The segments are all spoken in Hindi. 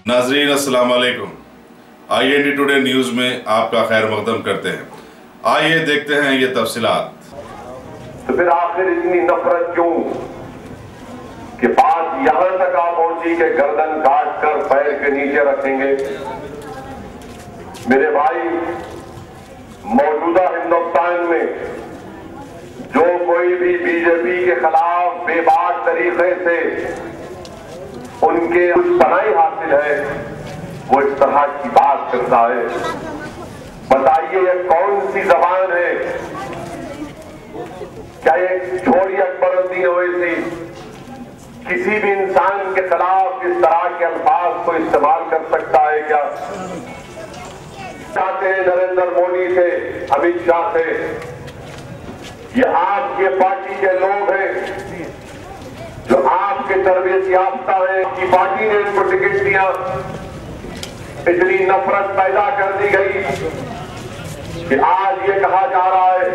नाजरीन अस्सलाम वालेकुम। IND टुडे न्यूज़ में आपका खैर मकदम करते हैं। आइए देखते हैं ये तफसीलात। तो फिर आखिर इतनी नफरत क्यों कि बात यहां तक आ पहुंची कि गर्दन काट कर पैर के नीचे रखेंगे। मेरे भाई, मौजूदा हिंदुस्तान में जो कोई भी बीजेपी के खिलाफ बेबाक तरीके से उनके पनाही हासिल है, वो इस तरह की बात करता है। बताइए ये कौन सी जबान है? क्या ये छोड़ी अकबरुद्दीन ओवैसी किसी भी इंसान के खिलाफ इस तरह के अल्फाज को इस्तेमाल कर सकता है? क्या चाहते हैं नरेंद्र मोदी से, अमित शाह से? ये आपके पार्टी के लोग हैं जो आपके तरबियत याफ्ता है। आपकी पार्टी ने इनको टिकट दिया। इतनी नफरत पैदा कर दी गई कि आज ये कहा जा रहा है,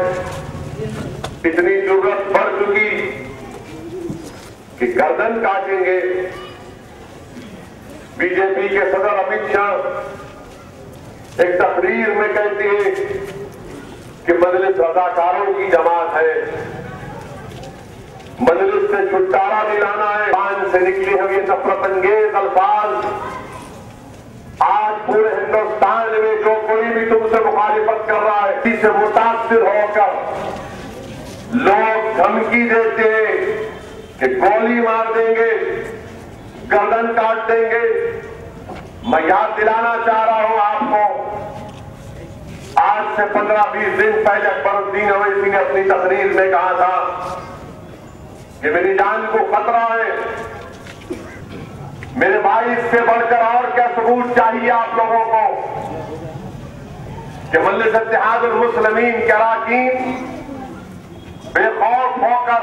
इतनी जरूरत पड़ चुकी कि गर्दन काटेंगे। बीजेपी के सदर अमित शाह एक तकरीर में कहते हैं कि मजलिस रजाकारों की जमात है, मजलिस से छुटकारा दिलाना है। पान से निकली हुई ये नफरत अंगेज अल्फाज आज पूरे हिंदुस्तान में जो कोई भी तुमसे मुखालिफत कर रहा है, इससे मुतासिर होकर लोग धमकी देते हैं कि गोली मार देंगे, गर्दन काट देंगे। मैं याद दिलाना चाह रहा हूं आपको, आज से 15-20 दिन पहले अकबरुद्दीन ओवैसी ने अपनी तकरीर में कहा था कि मेरी जान को खतरा है। मेरे भाई, इससे बढ़कर और क्या सबूत चाहिए आप लोगों को कि मजलिस इत्तेहादुल मुस्लिमीन के अरकान बेखौफ होकर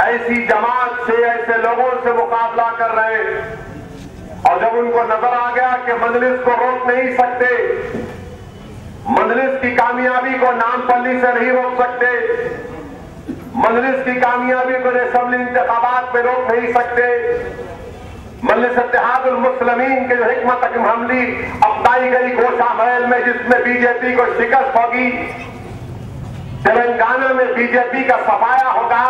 ऐसी जमात से, ऐसे लोगों से मुकाबला कर रहे हैं। और जब उनको नजर आ गया कि मजलिस को रोक नहीं सकते, मजलिस की कामयाबी को नामपल्ली से नहीं रोक सकते, मजलिस की कामयाबी को असेंबली इंतखाबात में रोक नहीं सकते, मजलिस इत्तेहादुल मुस्लिमीन के जो हिकमत हमली अपनाई गई गोशा महल में, जिसमें बीजेपी को शिकस्त होगी, तेलंगाना में बीजेपी का सफाया होगा,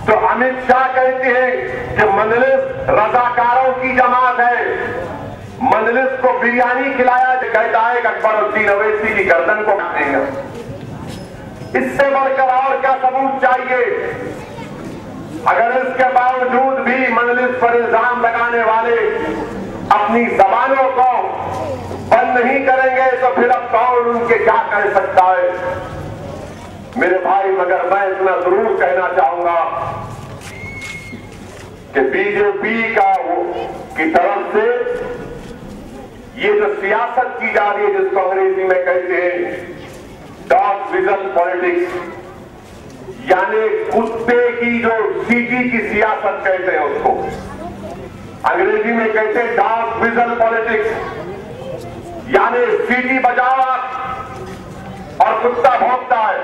तो अमित शाह कहते हैं कि मजलिस रजाकारों की जमात है। मजलिस को बिरयानी खिलाया, कहता है कि अकबरुद्दीन ओवैसी की गर्दन को काटेंगे। इससे बढ़कर और क्या सबूत चाहिए? अगर इसके बावजूद भी मजलिस पर इल्जाम लगाने वाले अपनी जबानों को बंद नहीं करेंगे, तो फिर अब कौन उनके क्या कह सकता है? मेरे भाई, मगर मैं इतना जरूर कहना चाहूंगा कि बीजेपी की तरफ से ये जो सियासत की जा रही है, जिसको अंग्रेजी में कहते हैं डॉग विजन पॉलिटिक्स, यानी कुत्ते की जो सीटी की सियासत कहते हैं उसको, अंग्रेजी में कहते हैं डॉग विजन पॉलिटिक्स, यानी सीटी बजाओ और कुत्ता भौंकता है।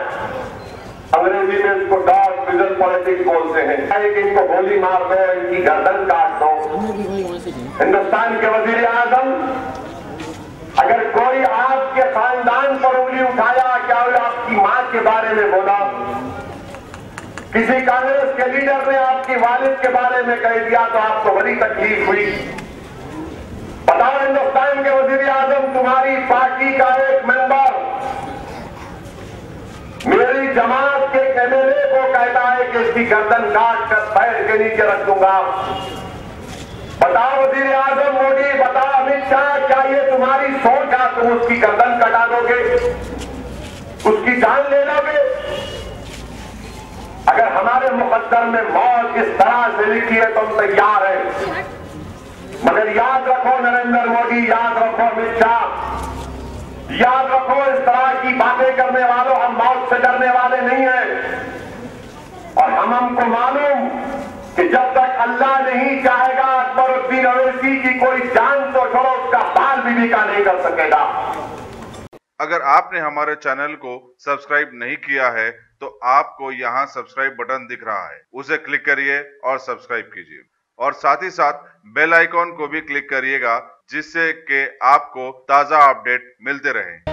अंग्रेजी में इसको डॉग विजन पॉलिटिक्स बोलते हैं। कि इनको गोली मार दो, इनकी गर्दन काट दो। हिंदुस्तान के वजीर आजम, अगर कोई आपके खानदान पर उंगली उठाया, क्या आपकी मां के बारे में बोला, किसी कांग्रेस के लीडर ने आपकी वालिद के बारे में कह दिया, तो आपको बड़ी तकलीफ हुई। बताओ हिंदुस्तान के वजीर आजम, तुम्हारी पार्टी का एक मेंबर मेरी जमात के एमएलए को कहता है कि इसकी गर्दन काट कर पैर के नीचे रख दूंगा। बताओ वजीर आजम मोदी, बताओ अमित शाह, क्या ये तुम्हारी सोच है? तुम उसकी गर्दन कटा दोगे, उसकी जान ले लोगे? अगर हमारे मुकद्दर में मौत इस तरह से लिखी है तो हम तैयार हैं। मगर याद रखो नरेंद्र मोदी, याद रखो अमित शाह, याद रखो, इस तरह की बातें करने वालों, हम मौत से डरने वाले नहीं हैं। और हमको मालूम कि जब तक अल्लाह नहीं चाहेगा, अकबरुद्दीन ओवैसी की कोई जान तो छोड़ो, उसका बाल भी बिका नहीं कर सकेगा। अगर आपने हमारे चैनल को सब्सक्राइब नहीं किया है तो आपको यहाँ सब्सक्राइब बटन दिख रहा है, उसे क्लिक करिए और सब्सक्राइब कीजिए। और साथ ही साथ बेल आइकॉन को भी क्लिक करिएगा, जिससे कि आपको ताज़ा अपडेट मिलते रहे।